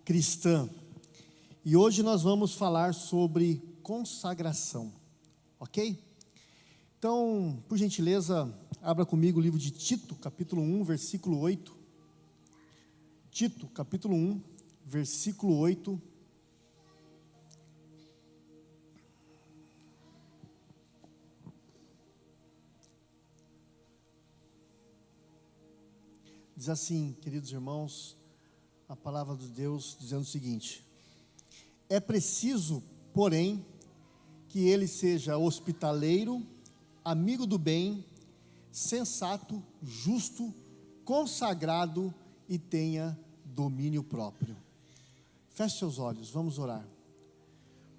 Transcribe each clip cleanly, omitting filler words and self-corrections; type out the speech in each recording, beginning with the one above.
Cristã. E hoje nós vamos falar sobre consagração, ok? Então, por gentileza, abra comigo o livro de Tito, capítulo 1, versículo 8. Tito, capítulo 1, versículo 8. Diz assim, queridos irmãos, a palavra de Deus dizendo o seguinte: é preciso, porém, que ele seja hospitaleiro, amigo do bem, sensato, justo, consagrado e tenha domínio próprio. Feche seus olhos, vamos orar.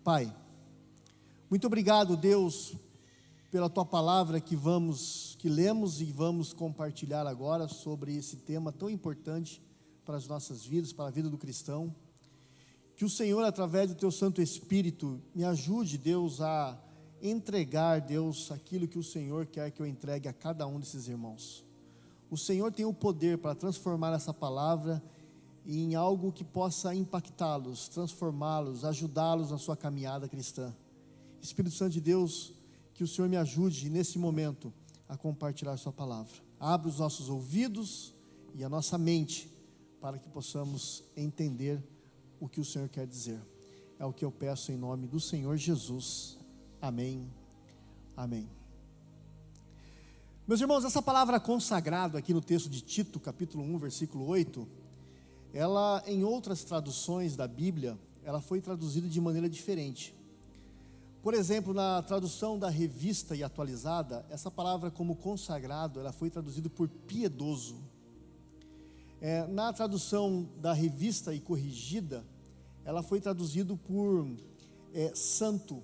Pai, muito obrigado, Deus, pela tua palavra que lemos e vamos compartilhar agora sobre esse tema tão importante para as nossas vidas, para a vida do cristão. Que o Senhor, através do teu Santo Espírito, me ajude, Deus, a entregar, Deus, aquilo que o Senhor quer que eu entregue a cada um desses irmãos. O Senhor tem o poder para transformar essa palavra em algo que possa impactá-los, transformá-los, ajudá-los na sua caminhada cristã. Espírito Santo de Deus, que o Senhor me ajude nesse momento a compartilhar a sua palavra. Abre os nossos ouvidos e a nossa mente para que possamos entender o que o Senhor quer dizer. É o que eu peço em nome do Senhor Jesus. Amém. Amém. Meus irmãos, essa palavra consagrado aqui no texto de Tito, capítulo 1, versículo 8, ela, em outras traduções da Bíblia, ela foi traduzida de maneira diferente. Por exemplo, na tradução da Revista e Atualizada, essa palavra como consagrado, ela foi traduzida por piedoso. Na tradução da Revista e Corrigida, ela foi traduzida por santo.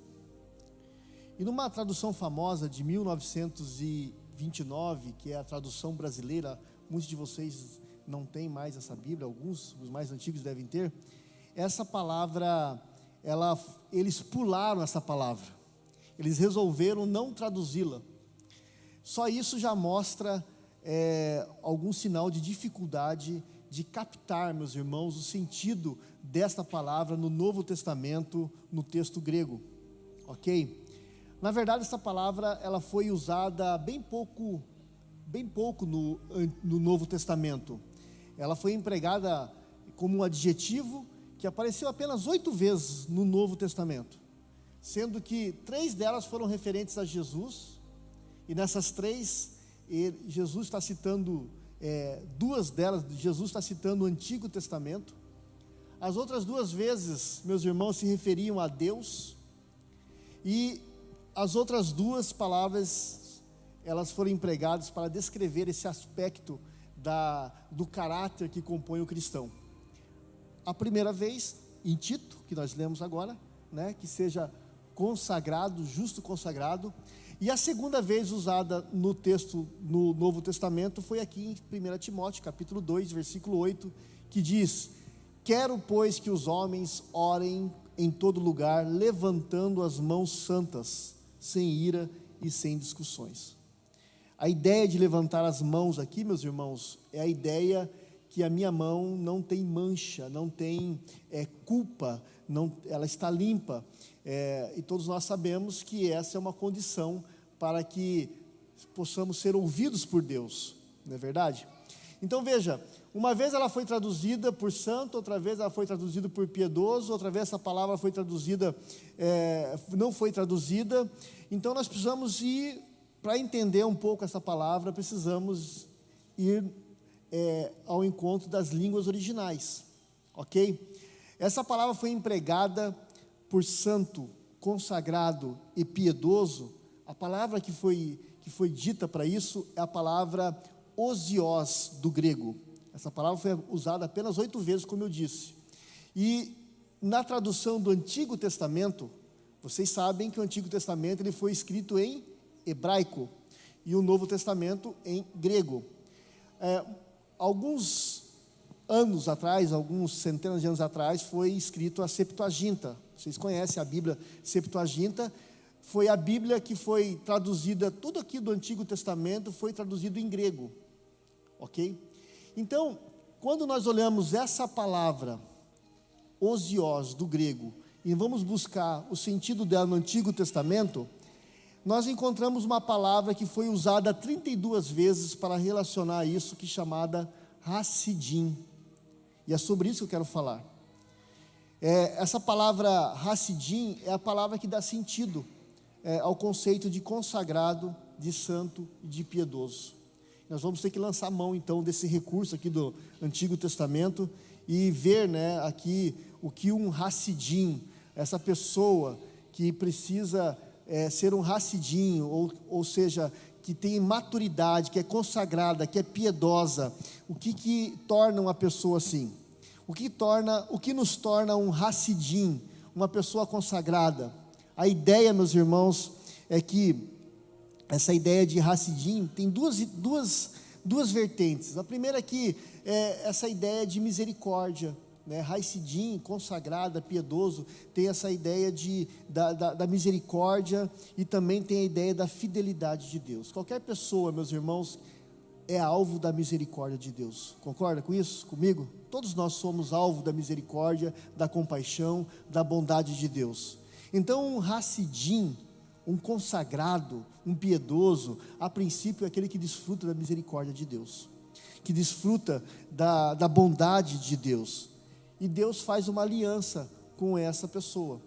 E numa tradução famosa de 1929, que é a tradução brasileira, muitos de vocês não têm mais essa Bíblia, alguns, os mais antigos devem ter, essa palavra, eles pularam essa palavra, eles resolveram não traduzi-la. Só isso já mostra algum sinal de dificuldade de captar, meus irmãos, o sentido desta palavra no Novo Testamento, no texto grego, ok? Na verdade, essa palavra ela foi usada bem pouco no Novo Testamento. Ela foi empregada como um adjetivo que apareceu apenas 8 vezes no Novo Testamento, sendo que 3 delas foram referentes a Jesus, e nessas 3, Jesus está citando, 2 delas, Jesus está citando o Antigo Testamento. As outras 2 vezes, meus irmãos, se referiam a Deus, e as outras 2 palavras, elas foram empregadas para descrever esse aspecto do caráter que compõe o cristão. A primeira vez, em Tito, que nós lemos agora, que seja consagrado, justo consagrado. E a segunda vez usada no texto, no Novo Testamento, foi aqui em 1 Timóteo, capítulo 2, versículo 8, que diz: quero, pois, que os homens orem em todo lugar, levantando as mãos santas, sem ira e sem discussões. A ideia de levantar as mãos aqui, meus irmãos, é a ideia que a minha mão não tem mancha, não tem culpa, ela está limpa, e todos nós sabemos que essa é uma condição para que possamos ser ouvidos por Deus, não é verdade? Então veja, uma vez ela foi traduzida por santo, outra vez ela foi traduzida por piedoso, outra vez essa palavra foi traduzida, não foi traduzida. Então nós precisamos ir, para entender um pouco essa palavra, precisamos ir ao encontro das línguas originais, ok? Essa palavra foi empregada por santo, consagrado e piedoso. A palavra que foi dita para isso é a palavra osios do grego. Essa palavra foi usada apenas 8 vezes, como eu disse. E na tradução do Antigo Testamento, vocês sabem que o Antigo Testamento ele foi escrito em hebraico e o Novo Testamento em grego. Alguns anos atrás, alguns centenas de anos atrás, foi escrito a Septuaginta. Vocês conhecem a Bíblia Septuaginta? Foi a Bíblia que foi traduzida, tudo aqui do Antigo Testamento foi traduzido em grego, ok? Então, quando nós olhamos essa palavra osios, do grego, e vamos buscar o sentido dela no Antigo Testamento, nós encontramos uma palavra que foi usada 32 vezes para relacionar isso, que é chamada Hassidim, e é sobre isso que eu quero falar. Essa palavra Hassidim é a palavra que dá sentido ao conceito de consagrado, de santo e de piedoso. Nós vamos ter que lançar mão então desse recurso aqui do Antigo Testamento e ver, né, aqui o que um Hassidim, essa pessoa que precisa ser um Hassidim, ou seja, que tem maturidade, que é consagrada, que é piedosa, o que torna uma pessoa assim? O que nos torna um Hassidim, uma pessoa consagrada? A ideia, meus irmãos, é que essa ideia de Hassidim tem duas vertentes. A primeira é que essa ideia de misericórdia, né? Hassidim, consagrada, piedoso, tem essa ideia da misericórdia e também tem a ideia da fidelidade de Deus. Qualquer pessoa, meus irmãos, é alvo da misericórdia de Deus. Concorda com isso, comigo? Todos nós somos alvo da misericórdia, da compaixão, da bondade de Deus. Então, um Hassidim, um consagrado, um piedoso, a princípio é aquele que desfruta da misericórdia de Deus, que desfruta da bondade de Deus, e Deus faz uma aliança com essa pessoa.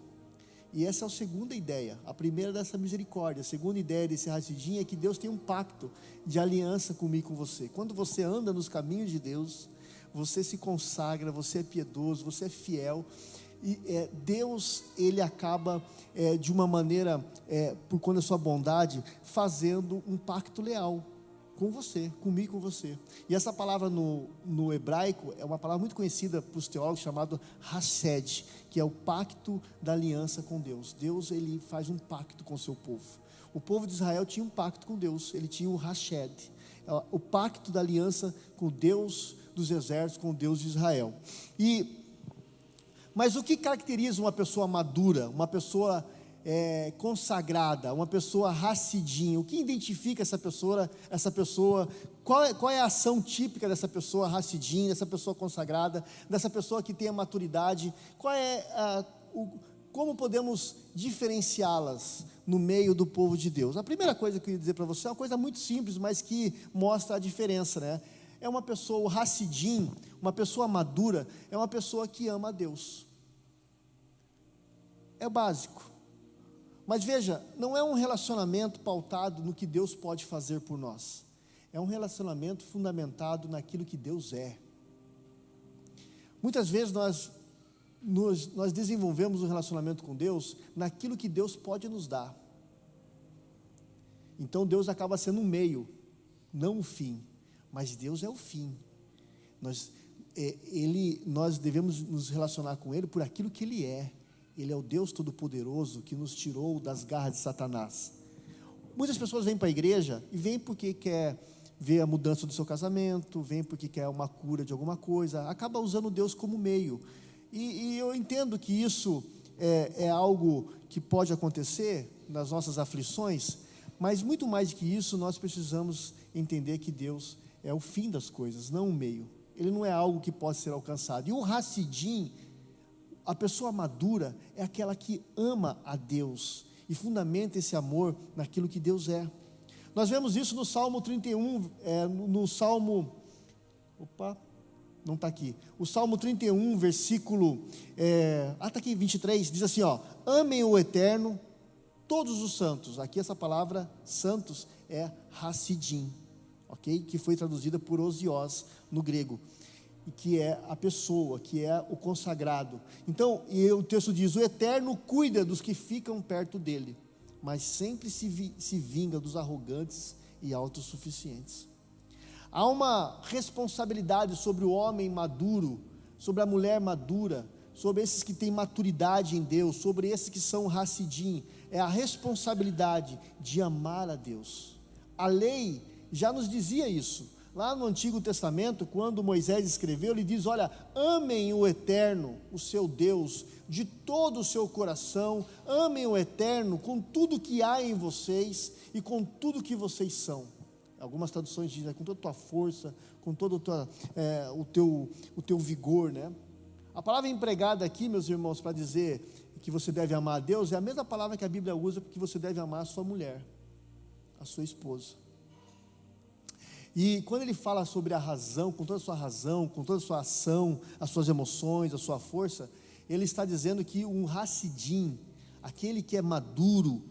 E essa é a segunda ideia. A primeira dessa misericórdia, a segunda ideia desse Hassidim é que Deus tem um pacto de aliança comigo e com você. Quando você anda nos caminhos de Deus, você se consagra, você é piedoso, você é fiel, e Deus, Ele acaba de uma maneira, por conta da sua bondade, fazendo um pacto leal com você, comigo e com você. E essa palavra no hebraico é uma palavra muito conhecida para os teólogos, chamado Hesed, que é o pacto da aliança com Deus. Deus, Ele faz um pacto com o seu povo. O povo de Israel tinha um pacto com Deus, ele tinha o Hesed, o pacto da aliança com Deus dos exércitos, com o Deus de Israel. Mas o que caracteriza uma pessoa madura, uma pessoa consagrada, uma pessoa Hassidim? O que identifica essa pessoa? Qual é a ação típica dessa pessoa Hassidim, dessa pessoa consagrada, dessa pessoa que tem a maturidade? Como podemos diferenciá-las no meio do povo de Deus? A primeira coisa que eu queria dizer para você é uma coisa muito simples, mas que mostra a diferença, né? É uma pessoa, o Hassidim, uma pessoa madura, é uma pessoa que ama a Deus. É básico. Mas veja, não é um relacionamento pautado no que Deus pode fazer por nós. É um relacionamento fundamentado naquilo que Deus é. Muitas vezes nós desenvolvemos um relacionamento com Deus naquilo que Deus pode nos dar. Então Deus acaba sendo um meio, não um fim. Mas Deus é o fim. Nós devemos nos relacionar com Ele por aquilo que Ele é. Ele é o Deus Todo-Poderoso que nos tirou das garras de Satanás. Muitas pessoas vêm para a igreja e vêm porque quer ver a mudança do seu casamento, vêm porque quer uma cura de alguma coisa, acaba usando Deus como meio. E eu entendo que isso é algo que pode acontecer nas nossas aflições, mas muito mais do que isso, nós precisamos entender que Deus é o fim das coisas, não o meio. Ele não é algo que pode ser alcançado. E o Hassidim, a pessoa madura, é aquela que ama a Deus e fundamenta esse amor naquilo que Deus é. Nós vemos isso no Salmo 31, no Salmo... Opa, não está aqui. O Salmo 31, versículo... está aqui, 23, diz assim, amem o Eterno, todos os santos. Aqui essa palavra, santos, é Hassidim. Okay? Que foi traduzida por osios no grego, e que é a pessoa, que é o consagrado. Então, e o texto diz, o Eterno cuida dos que ficam perto dele, mas sempre se vinga dos arrogantes e autossuficientes. Há uma responsabilidade sobre o homem maduro, sobre a mulher madura, sobre esses que têm maturidade em Deus, sobre esses que são Hassidim, é a responsabilidade de amar a Deus. A lei já nos dizia isso. Lá no Antigo Testamento, quando Moisés escreveu, ele diz, olha, amem o Eterno, o seu Deus, de todo o seu coração, amem o Eterno com tudo que há em vocês e com tudo que vocês são. Algumas traduções dizem, com toda a tua força, com todo o teu vigor, né? A palavra empregada aqui, meus irmãos, para dizer que você deve amar a Deus, é a mesma palavra que a Bíblia usa porque você deve amar a sua mulher, a sua esposa. E quando ele fala sobre a razão, com toda a sua ação, as suas emoções, a sua força, ele está dizendo que um Hassidim, aquele que é maduro,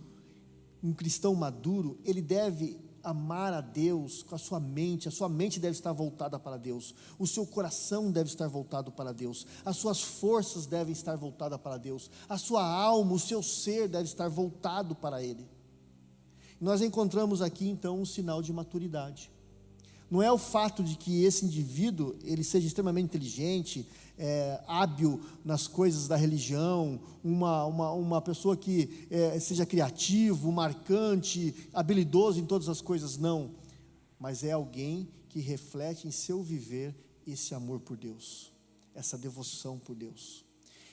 um cristão maduro, ele deve amar a Deus com a sua mente deve estar voltada para Deus, o seu coração deve estar voltado para Deus, as suas forças devem estar voltadas para Deus, a sua alma, o seu ser deve estar voltado para Ele. Nós encontramos aqui então um sinal de maturidade. Não é o fato de que esse indivíduo ele seja extremamente inteligente, hábil nas coisas da religião, uma pessoa que seja criativo, marcante, habilidoso em todas as coisas, não. Mas é alguém que reflete em seu viver esse amor por Deus, essa devoção por Deus.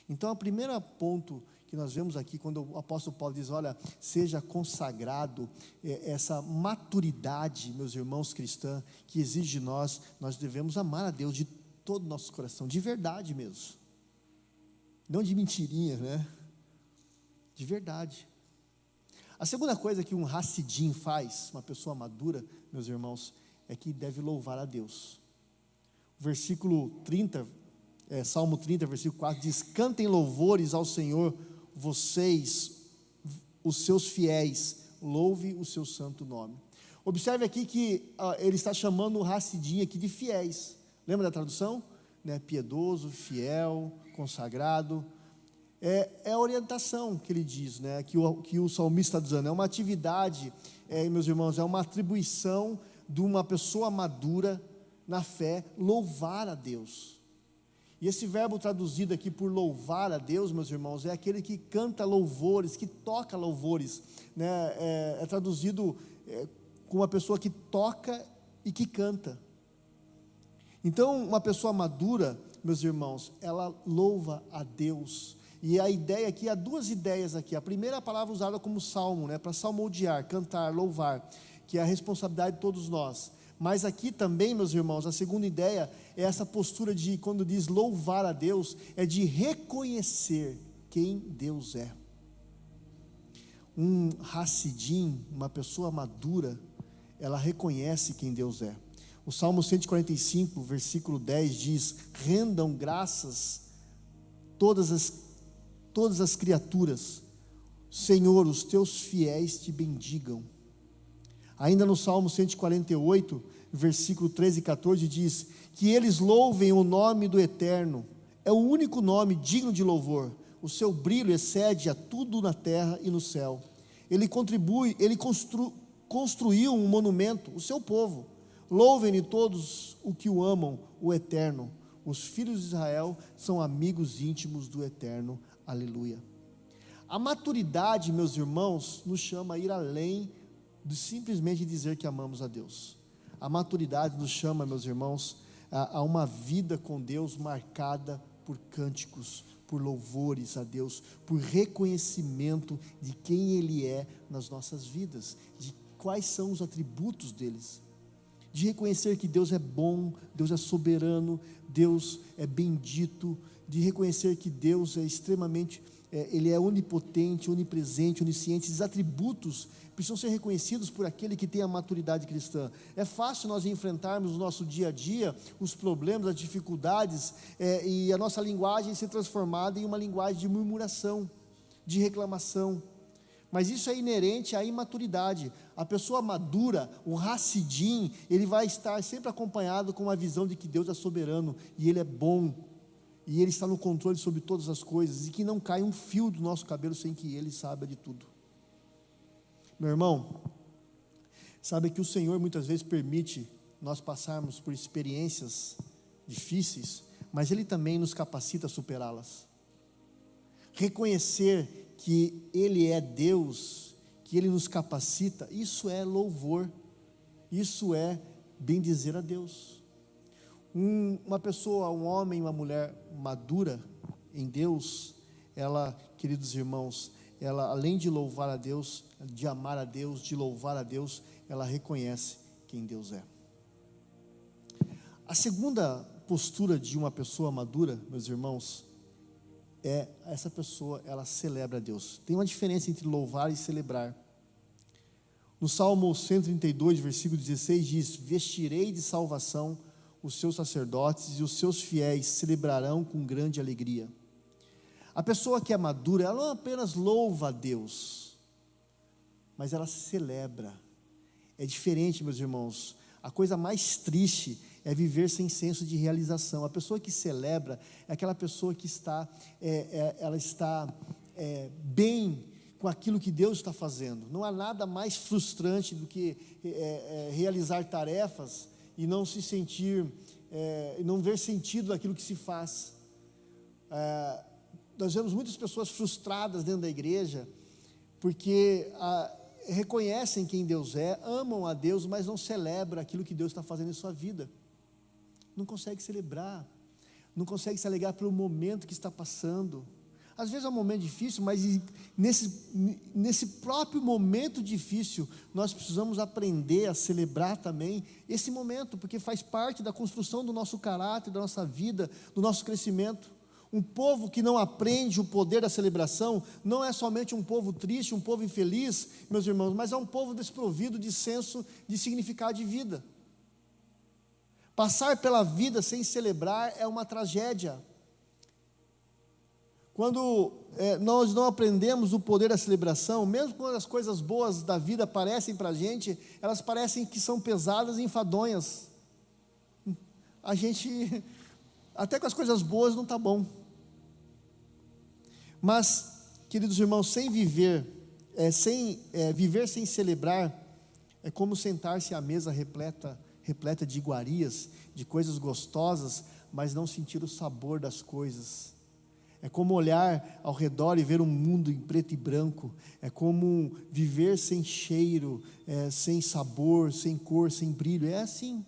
Então, o primeiro ponto que nós vemos aqui, quando o apóstolo Paulo diz, olha, seja consagrado, essa maturidade, meus irmãos cristãos, que exige de nós devemos amar a Deus de todo o nosso coração, de verdade mesmo, não de mentirinha, né? De verdade. A segunda coisa que um Hassidim faz, uma pessoa madura, meus irmãos, é que deve louvar a Deus. Versículo 30, Salmo 30, versículo 4, diz, cantem louvores ao Senhor, vocês, os seus fiéis, louve o seu santo nome. Observe aqui que ele está chamando o Hassidim aqui de fiéis. Lembra da tradução? Piedoso, fiel, consagrado. É a orientação que ele diz, que o salmista está dizendo. É uma atividade, meus irmãos, é uma atribuição de uma pessoa madura na fé, louvar a Deus. E esse verbo traduzido aqui por louvar a Deus, meus irmãos, é aquele que canta louvores, que toca louvores, é traduzido com uma pessoa que toca e que canta. Então, uma pessoa madura, meus irmãos, ela louva a Deus. E a ideia aqui, há duas ideias aqui. A primeira é a palavra usada como salmo, para salmodiar, cantar, louvar, que é a responsabilidade de todos nós. Mas aqui também, meus irmãos, a segunda ideia é essa postura de, quando diz louvar a Deus, é de reconhecer quem Deus é. Um Hassidim, uma pessoa madura, ela reconhece quem Deus é. O Salmo 145, versículo 10 diz, rendam graças todas as criaturas, Senhor, os teus fiéis te bendigam. Ainda no Salmo 148, versículo 13 e 14 diz, que eles louvem o nome do Eterno, é o único nome digno de louvor, o seu brilho excede a tudo na terra e no céu. Ele construiu um monumento, o seu povo, louvem-lhe todos o que o amam, o Eterno, os filhos de Israel são amigos íntimos do Eterno, aleluia. A maturidade, meus irmãos, nos chama a ir além de simplesmente dizer que amamos a Deus. A maturidade nos chama, meus irmãos, a uma vida com Deus marcada por cânticos, por louvores a Deus, por reconhecimento de quem Ele é nas nossas vidas, de quais são os atributos deles, de reconhecer que Deus é bom, Deus é soberano, Deus é bendito, de reconhecer que Deus é extremamente, Ele é onipotente, onipresente, onisciente. Esses atributos precisam ser reconhecidos por aquele que tem a maturidade cristã. É fácil nós enfrentarmos no nosso dia a dia os problemas, as dificuldades, e a nossa linguagem ser transformada em uma linguagem de murmuração, de reclamação. Mas isso é inerente à imaturidade. A pessoa madura, o Hassidim, ele vai estar sempre acompanhado com uma visão de que Deus é soberano, e Ele é bom, e Ele está no controle sobre todas as coisas, e que não cai um fio do nosso cabelo sem que Ele saiba de tudo. Meu irmão, sabe que o Senhor muitas vezes permite nós passarmos por experiências difíceis, mas Ele também nos capacita a superá-las. Reconhecer que Ele é Deus, que Ele nos capacita, isso é louvor, isso é bendizer a Deus. Uma pessoa, um homem, uma mulher madura em Deus, ela, queridos irmãos, ela além de louvar a Deus, de amar a Deus, de louvar a Deus, ela reconhece quem Deus é. A segunda postura de uma pessoa madura, meus irmãos, essa pessoa, ela celebra a Deus. Tem uma diferença entre louvar e celebrar. No Salmo 132, versículo 16, diz: vestirei de salvação os seus sacerdotes e os seus fiéis celebrarão com grande alegria. A pessoa que é madura, ela não apenas louva a Deus, mas ela celebra. É diferente, meus irmãos. A coisa mais triste é viver sem senso de realização. A pessoa que celebra é aquela pessoa que está bem com aquilo que Deus está fazendo. Não há nada mais frustrante do que realizar tarefas e não se sentir, não ver sentido naquilo que se faz. Nós vemos muitas pessoas frustradas dentro da igreja, porque reconhecem quem Deus é, amam a Deus, mas não celebram aquilo que Deus está fazendo em sua vida. Não consegue celebrar, não consegue se alegrar pelo momento que está passando. Às vezes é um momento difícil, mas nesse próprio momento difícil, nós precisamos aprender a celebrar também esse momento, porque faz parte da construção do nosso caráter, da nossa vida, do nosso crescimento. Um povo que não aprende o poder da celebração, não é somente um povo triste, um povo infeliz, meus irmãos, mas é um povo desprovido de senso de significado de vida. Passar pela vida sem celebrar é uma tragédia. Quando nós não aprendemos o poder da celebração, mesmo quando as coisas boas da vida aparecem para a gente, elas parecem que são pesadas e enfadonhas. A gente, até com as coisas boas, não está bom. Mas, queridos irmãos, viver sem celebrar, é como sentar-se à mesa repleta de iguarias, de coisas gostosas, mas não sentir o sabor das coisas. É como olhar ao redor e ver um mundo em preto e branco. É como viver sem cheiro, sem sabor, sem cor, sem brilho. É assim.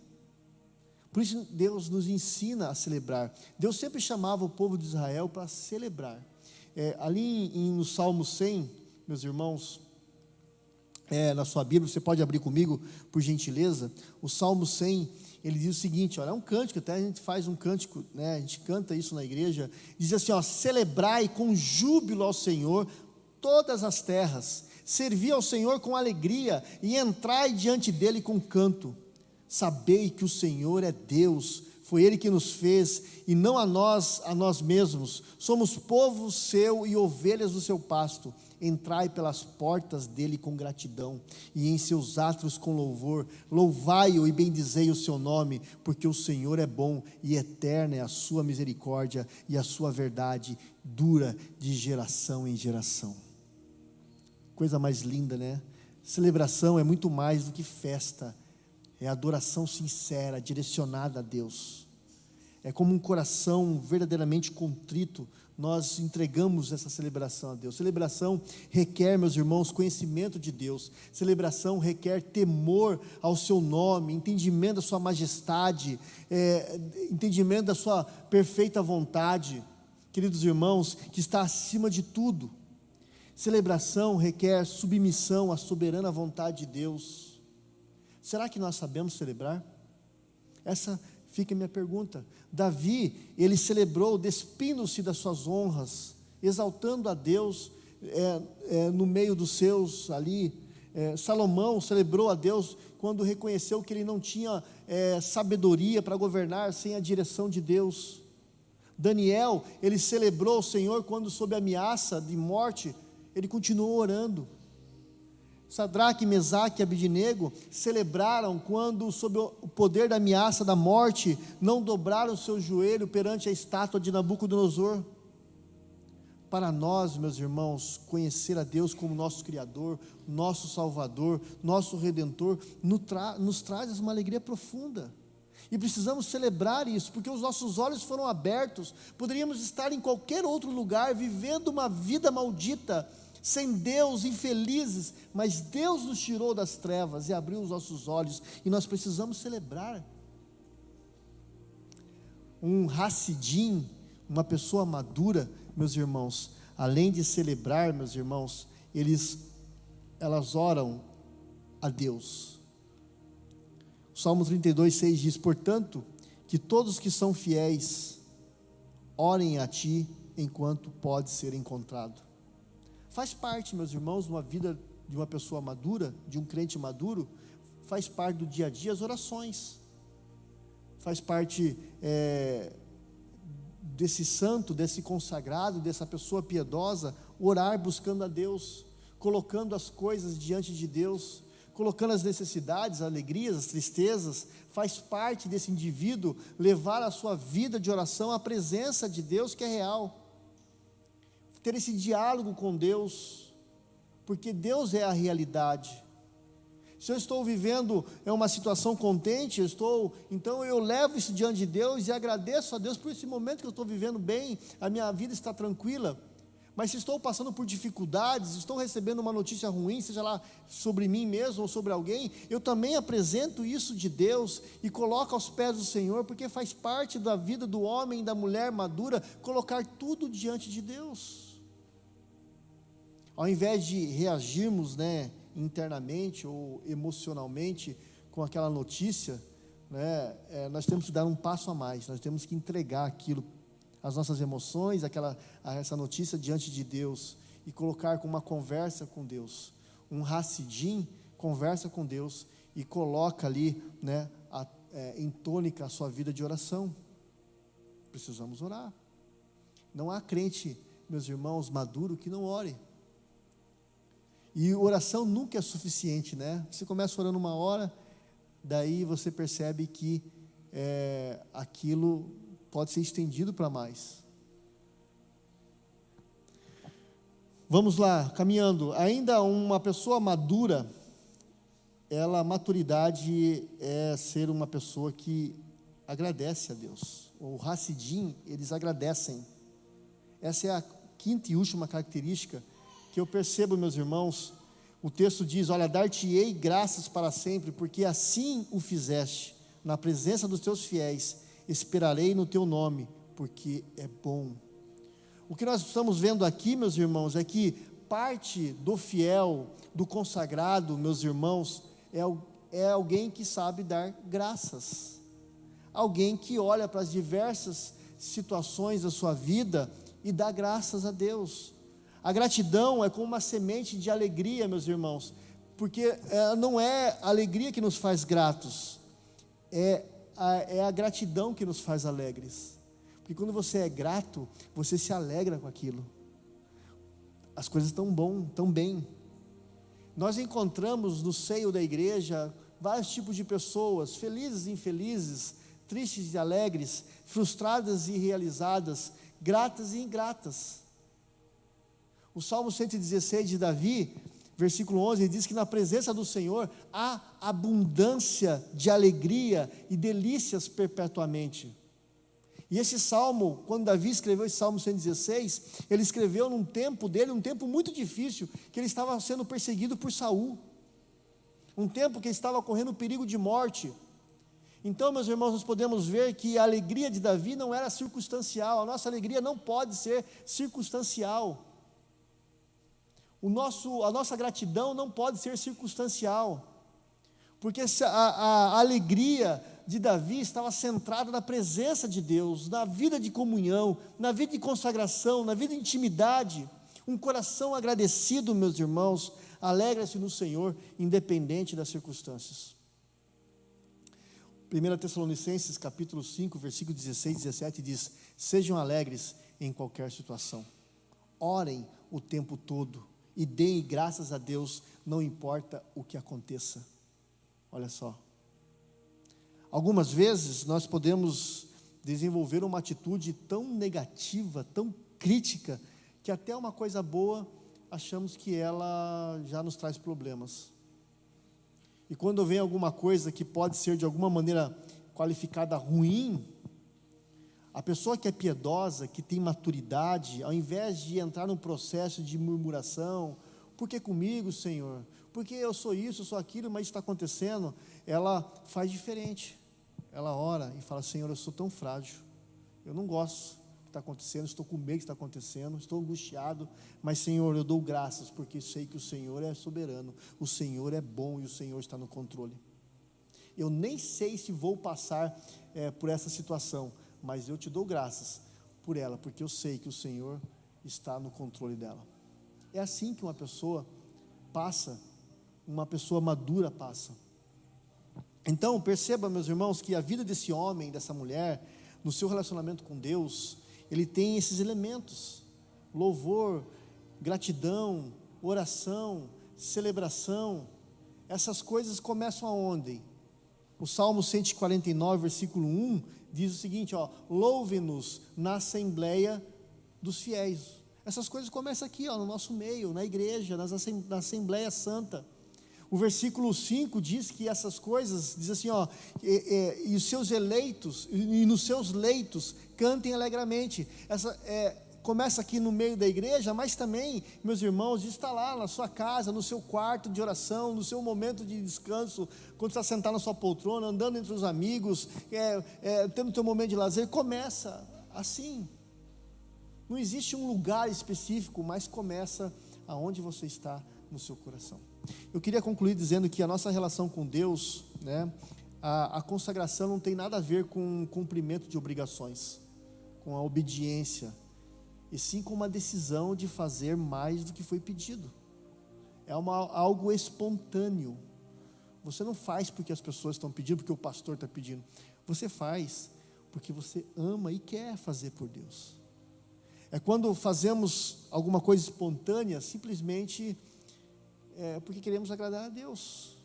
Por isso Deus nos ensina a celebrar. Deus sempre chamava o povo de Israel para celebrar. Ali no Salmo 100, meus irmãos, na sua Bíblia, você pode abrir comigo, por gentileza. O Salmo 100, ele diz o seguinte, olha, é um cântico, até a gente faz um cântico, a gente canta isso na igreja, diz assim, celebrai com júbilo ao Senhor todas as terras, servi ao Senhor com alegria, e entrai diante dele com canto, sabei que o Senhor é Deus, foi Ele que nos fez, e não a nós mesmos, somos povo seu e ovelhas do seu pasto, entrai pelas portas dele com gratidão, e em seus átrios com louvor, louvai-o e bendizei o seu nome, porque o Senhor é bom, e eterna é a sua misericórdia, e a sua verdade dura de geração em geração. Coisa mais linda, né? Celebração é muito mais do que festa, é adoração sincera, direcionada a Deus. É como um coração verdadeiramente contrito, nós entregamos essa celebração a Deus. Celebração requer, meus irmãos, conhecimento de Deus. Celebração requer temor ao seu nome, entendimento da sua majestade, entendimento da sua perfeita vontade, queridos irmãos, que está acima de tudo. Celebração requer submissão à soberana vontade de Deus. Será que nós sabemos celebrar? Essa fica a minha pergunta. Davi, ele celebrou despindo-se das suas honras, exaltando a Deus no meio dos seus ali. Salomão celebrou a Deus quando reconheceu que ele não tinha sabedoria para governar sem a direção de Deus. Daniel, ele celebrou o Senhor quando, sob ameaça de morte, ele continuou orando. Sadraque, Mesaque e Abidnego celebraram quando, sob o poder da ameaça da morte, não dobraram o seu joelho perante a estátua de Nabucodonosor. Para nós, meus irmãos, conhecer a Deus como nosso Criador, nosso Salvador, nosso Redentor, nos traz uma alegria profunda. E precisamos celebrar isso, porque os nossos olhos foram abertos. Poderíamos estar em qualquer outro lugar, vivendo uma vida maldita, sem Deus, infelizes, mas Deus nos tirou das trevas e abriu os nossos olhos, e nós precisamos celebrar. Um Hassidim, uma pessoa madura, meus irmãos, além de celebrar, meus irmãos, elas oram a Deus. O Salmo 32:6 diz, portanto, que todos que são fiéis orem a Ti enquanto pode ser encontrado. Faz parte, meus irmãos, de uma vida de uma pessoa madura, de um crente maduro, faz parte do dia a dia as orações, faz parte desse santo, desse consagrado, dessa pessoa piedosa, orar buscando a Deus, colocando as coisas diante de Deus, colocando as necessidades, as alegrias, as tristezas. Faz parte desse indivíduo levar a sua vida de oração à presença de Deus, que é real, ter esse diálogo com Deus, porque Deus é a realidade. Se eu estou vivendo uma situação contente, então eu levo isso diante de Deus e agradeço a Deus por esse momento que eu estou vivendo bem, a minha vida está tranquila. Mas se estou passando por dificuldades, estou recebendo uma notícia ruim, seja lá sobre mim mesmo ou sobre alguém, eu também apresento isso de Deus e coloco aos pés do Senhor, porque faz parte da vida do homem e da mulher madura, colocar tudo diante de Deus. Ao invés de reagirmos, internamente ou emocionalmente com aquela notícia, nós temos que dar um passo a mais, nós temos que entregar aquilo, as nossas emoções, essa notícia diante de Deus, e colocar com uma conversa com Deus, um hassidim, conversa com Deus, e coloca ali, em tônica a sua vida de oração. Precisamos orar. Não há crente, meus irmãos, maduro que não ore. E oração nunca é suficiente, Você começa orando uma hora, daí você percebe que aquilo pode ser estendido para mais. Vamos lá, caminhando. Ainda uma pessoa madura, maturidade é ser uma pessoa que agradece a Deus. O hassidim, eles agradecem. Essa é a quinta e última característica que eu percebo, meus irmãos. O texto diz: olha, dar-te-ei graças para sempre, porque assim o fizeste, na presença dos teus fiéis, esperarei no teu nome, porque é bom. O que nós estamos vendo aqui, meus irmãos, é que parte do fiel, do consagrado, meus irmãos, é alguém que sabe dar graças, alguém que olha para as diversas situações da sua vida e dá graças a Deus. A gratidão é como uma semente de alegria, meus irmãos, porque não é a alegria que nos faz gratos, é a gratidão que nos faz alegres. Porque quando você é grato, você se alegra com aquilo. As coisas estão bem. Nós encontramos no seio da igreja vários tipos de pessoas, felizes e infelizes, tristes e alegres, frustradas e realizadas, gratas e ingratas. O Salmo 116 de Davi, versículo 11, ele diz que na presença do Senhor há abundância de alegria e delícias perpetuamente. E esse salmo, quando Davi escreveu esse Salmo 116, ele escreveu num tempo dele, um tempo muito difícil, que ele estava sendo perseguido por Saul, um tempo que ele estava correndo perigo de morte. Então, meus irmãos, nós podemos ver que a alegria de Davi não era circunstancial. A nossa alegria não pode ser circunstancial. A nossa gratidão não pode ser circunstancial, porque a alegria de Davi estava centrada na presença de Deus, na vida de comunhão, na vida de consagração, na vida de intimidade. Um coração agradecido, meus irmãos, alegra-se no Senhor, independente das circunstâncias. 1 Tessalonicenses capítulo 5, versículo 16 e 17 diz: sejam alegres em qualquer situação, orem o tempo todo, e deem graças a Deus, não importa o que aconteça. Olha só, algumas vezes nós podemos desenvolver uma atitude tão negativa, tão crítica, que até uma coisa boa, achamos que ela já nos traz problemas. E quando vem alguma coisa que pode ser de alguma maneira qualificada ruim, a pessoa que é piedosa, que tem maturidade, ao invés de entrar num processo de murmuração, por que comigo, Senhor? Porque eu sou isso, eu sou aquilo, mas está acontecendo, ela faz diferente. Ela ora e fala: Senhor, eu sou tão frágil, eu não gosto do que está acontecendo, estou com medo do que está acontecendo, estou angustiado, mas Senhor, eu dou graças, porque sei que o Senhor é soberano, o Senhor é bom e o Senhor está no controle. Eu nem sei se vou passar por essa situação, mas eu te dou graças por ela, porque eu sei que o Senhor está no controle dela. É assim que uma pessoa passa, uma pessoa madura passa. Então, perceba, meus irmãos, que a vida desse homem, dessa mulher, no seu relacionamento com Deus, ele tem esses elementos: louvor, gratidão, oração, celebração. Essas coisas começam aonde? O Salmo 149, versículo 1, diz o seguinte, louve-nos na assembleia dos fiéis. Essas coisas começam aqui, no nosso meio, na igreja, na Assembleia Santa. O versículo 5 diz que essas coisas, diz assim, e os seus eleitos, e nos seus leitos, cantem alegremente. Começa aqui no meio da igreja, mas também, meus irmãos, está lá na sua casa, no seu quarto de oração, no seu momento de descanso, quando está sentado na sua poltrona, andando entre os amigos, tendo o seu momento de lazer. Começa assim. Não existe um lugar específico, mas começa aonde você está no seu coração. Eu queria concluir dizendo que a nossa relação com Deus, a consagração não tem nada a ver com o cumprimento de obrigações, com a obediência, e sim com uma decisão de fazer mais do que foi pedido. É algo espontâneo. Você não faz porque as pessoas estão pedindo, porque o pastor está pedindo. Você faz porque você ama e quer fazer por Deus. É quando fazemos alguma coisa espontânea, simplesmente porque queremos agradar a Deus.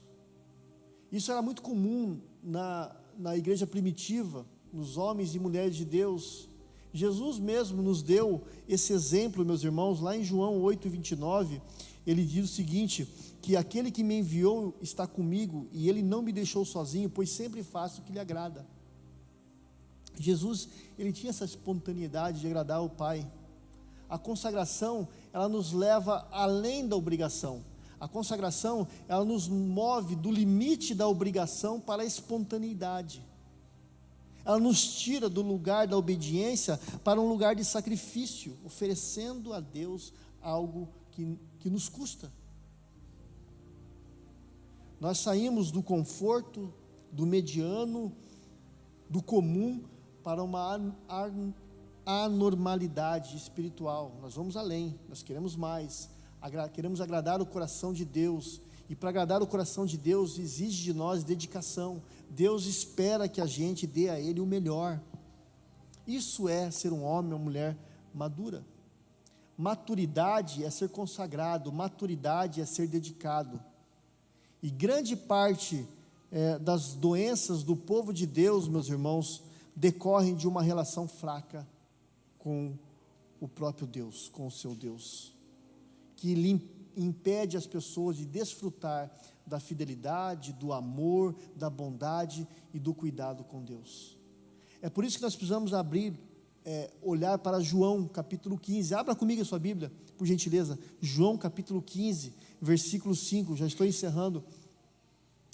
Isso era muito comum na igreja primitiva, nos homens e mulheres de Deus. Jesus mesmo nos deu esse exemplo, meus irmãos, lá em João 8:29, ele diz o seguinte, que aquele que me enviou está comigo, e ele não me deixou sozinho, pois sempre faço o que lhe agrada. Jesus, ele tinha essa espontaneidade de agradar ao Pai. A consagração, ela nos leva além da obrigação. A consagração, ela nos move do limite da obrigação para a espontaneidade. Ela nos tira do lugar da obediência para um lugar de sacrifício, oferecendo a Deus algo que nos custa. Nós saímos do conforto, do mediano, do comum, para uma anormalidade espiritual. Nós vamos além, nós queremos mais, queremos agradar o coração de Deus, e para agradar o coração de Deus exige de nós dedicação. Deus espera que a gente dê a Ele o melhor. Isso é ser um homem ou mulher madura. Maturidade é ser consagrado, maturidade é ser dedicado. E grande parte das doenças do povo de Deus, meus irmãos, decorrem de uma relação fraca com o próprio Deus, com o seu Deus, que impede as pessoas de desfrutar da fidelidade, do amor, da bondade e do cuidado com Deus. É por isso que nós precisamos olhar para João capítulo 15, abra comigo a sua Bíblia, por gentileza, João capítulo 15, versículo 5, já estou encerrando.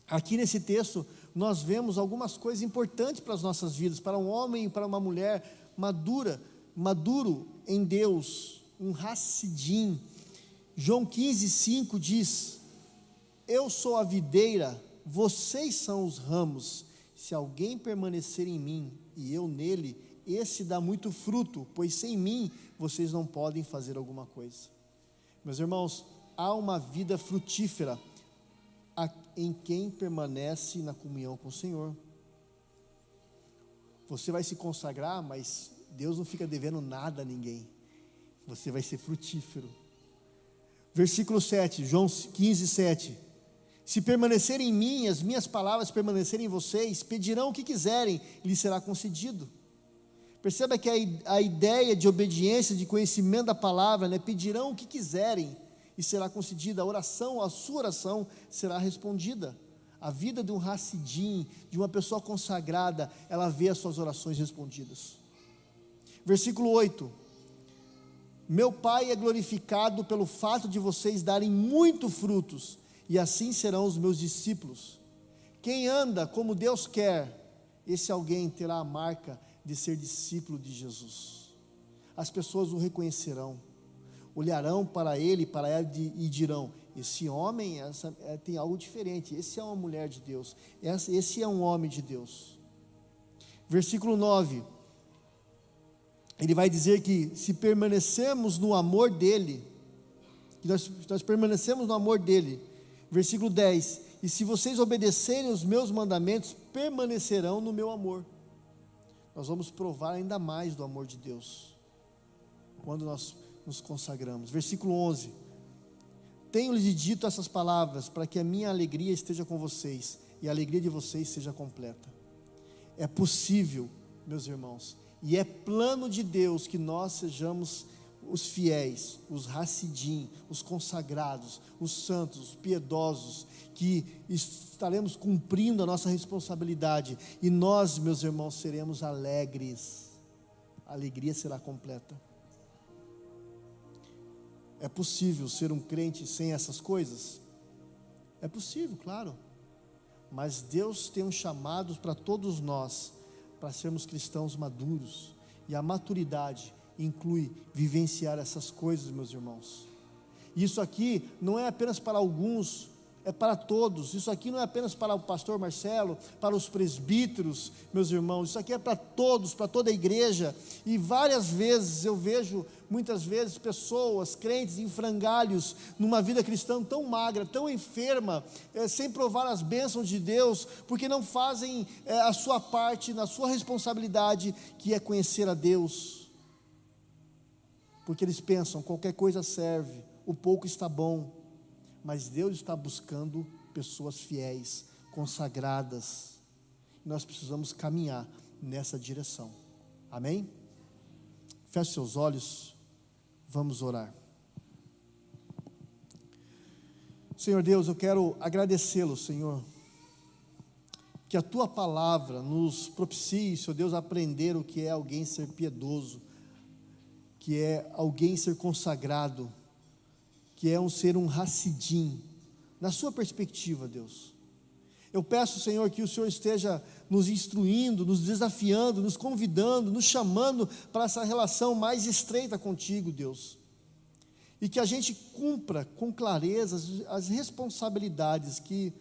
Aqui nesse texto, nós vemos algumas coisas importantes para as nossas vidas, para um homem e para uma mulher maduro em Deus, um hassidim. João 15, 5 diz, eu sou a videira, vocês são os ramos, se alguém permanecer em mim e eu nele, esse dá muito fruto, pois sem mim vocês não podem fazer alguma coisa. Meus irmãos, há uma vida frutífera em quem permanece na comunhão com o Senhor. Você vai se consagrar, mas Deus não fica devendo nada a ninguém. Você vai ser frutífero. Versículo 7, João 15, 7. Se permanecerem em mim, as minhas palavras permanecerem em vocês, pedirão o que quiserem, lhes será concedido. Perceba que a ideia de obediência, de conhecimento da palavra, pedirão o que quiserem e será concedida. A sua oração será respondida. A vida de um hassidim, de uma pessoa consagrada, ela vê as suas orações respondidas. Versículo 8. Meu Pai é glorificado pelo fato de vocês darem muito frutos, e assim serão os meus discípulos. Quem anda como Deus quer, esse alguém terá a marca de ser discípulo de Jesus. As pessoas o reconhecerão. olharão para ele, para ela e dirão: esse homem tem algo diferente, esse é uma mulher de Deus, esse é um homem de Deus. Versículo 9, ele vai dizer que se permanecemos no amor dele, que nós permanecemos no amor dele. Versículo 10, e se vocês obedecerem os meus mandamentos, permanecerão no meu amor. Nós vamos provar ainda mais do amor de Deus, quando nós nos consagramos. Versículo 11, tenho-lhes dito essas palavras, para que a minha alegria esteja com vocês, e a alegria de vocês seja completa. É possível, meus irmãos, e é plano de Deus que nós sejamos os fiéis, os hassidim, os consagrados, os santos, os piedosos, que estaremos cumprindo a nossa responsabilidade, e nós, meus irmãos, seremos alegres, a alegria será completa. É possível ser um crente sem essas coisas? É possível, claro, mas Deus tem um chamado para todos nós, para sermos cristãos maduros, e a maturidade inclui vivenciar essas coisas, meus irmãos. Isso aqui não é apenas para alguns, é para todos. Isso aqui não é apenas para o pastor Marcelo, para os presbíteros, meus irmãos. Isso aqui é para todos, para toda a igreja. E várias vezes eu vejo, muitas vezes, pessoas, crentes em frangalhos, numa vida cristã tão magra, tão enferma, sem provar as bênçãos de Deus, porque não fazem a sua parte, na sua responsabilidade, que é conhecer a Deus. Porque eles pensam, qualquer coisa serve, o pouco está bom. Mas Deus está buscando pessoas fiéis, consagradas. Nós precisamos caminhar nessa direção. Amém? Feche seus olhos, vamos orar. Senhor Deus, eu quero agradecê-lo, Senhor, que a Tua palavra nos propicie, Senhor Deus, a aprender o que é alguém ser piedoso, que é alguém ser consagrado, que é ser um hassidim, na sua perspectiva, Deus. Eu peço, Senhor, que o Senhor esteja nos instruindo, nos desafiando, nos convidando, nos chamando para essa relação mais estreita contigo, Deus. E que a gente cumpra com clareza as responsabilidades que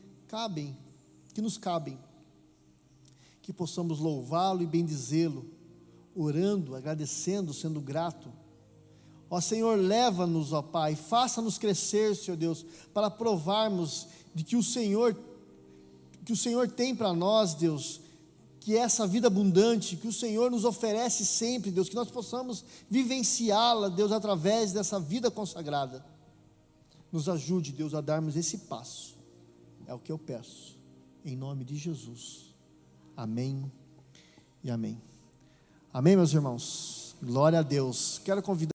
nos cabem. Que possamos louvá-lo e bendizê-lo, orando, agradecendo, sendo grato. Ó Senhor, leva-nos, ó Pai, faça-nos crescer, Senhor Deus, para provarmos de que o Senhor tem para nós, Deus, que é essa vida abundante, que o Senhor nos oferece sempre, Deus, que nós possamos vivenciá-la, Deus, através dessa vida consagrada. Nos ajude, Deus, a darmos esse passo, é o que eu peço, em nome de Jesus. Amém e amém. Amém, meus irmãos, glória a Deus. Quero convidar